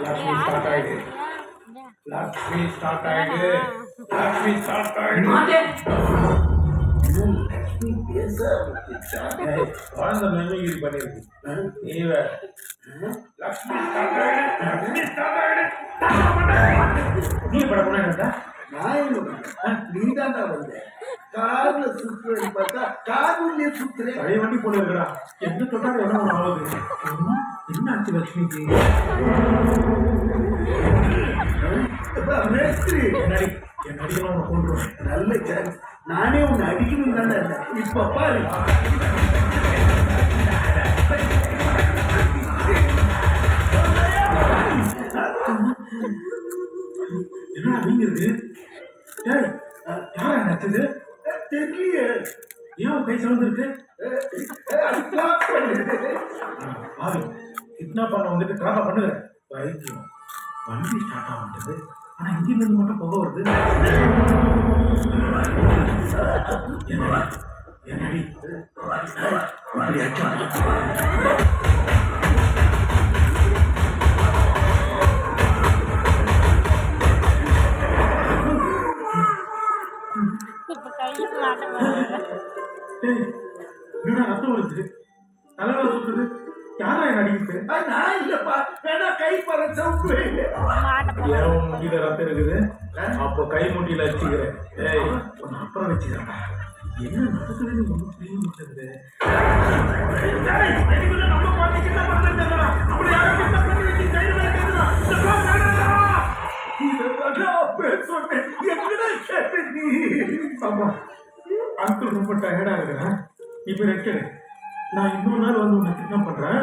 Lakshmi start ஆயிடு. Lakshmi start ஆயிடு. Lakshmi start ஆயிடு. லக்ஷ்மி பேச குழந்தை மெமரி பண்ணிருக்கு. நீ வேற லக்ஷ்மி ஸ்டார்ட் ஆயிடு. லக்ஷ்மி ஸ்டார்ட் ஆயிடு. நீ பட போனா நீ தான் வந்த கார்ல சுத்துறது பார்த்தா கார்லயே சுத்துறேன். பழைய வண்டி போல இருக்கா. என்ன தொட்டாலும் என்ன ஒண்ணு ஆகுது. என்ன ஆச்சு லட்சுமிக்கு? மேஸ்திரி என் அடிக்கலாம் உன்னை கொண்டுருவேன். நல்ல சான்ஸ். நானே உன்னை அடிக்கணும் தானே இருந்தேன். இப்ப பாரு என்ன அப்படிங்கிறது? யாரா நச்சது? தெரியலையே. ஏன் கை சவுந்திருக்கு? கிட்னாப் பண்ண வந்துட்டு கிராப்பா பண்ணுங்க. வைத்தியம் வண்டி ஸ்டார்ட் ஆகிட்டது. ஆனா இன்ஜின்ல இருந்து மட்டும் புகை வருது. என்னடி இப்படி ஆச்சா? என்னடா ரத்தம் வருது? தலைவர சுத்துது. யாரா என்ன அடிக்குது? நான் இல்லப்பா. வேணா கை பற சவுக்கு. ஏன் முடியில ரத்தம் இருக்குது? அப்போ கை முட்டியில வச்சுக்கிறேன். அப்புறம் வச்சுக்கிறேன். என்ன நடக்குதுன்னு ஒன்றும் புரிய மாட்டேங்குது. அங்கிள் ரொம்ப டயர்டா இருக்கிறேன். இப்ப ரெஸ்ட். நான் இன்னொரு நாள் வந்து உன்னை கிட்னாப் பண்றேன்.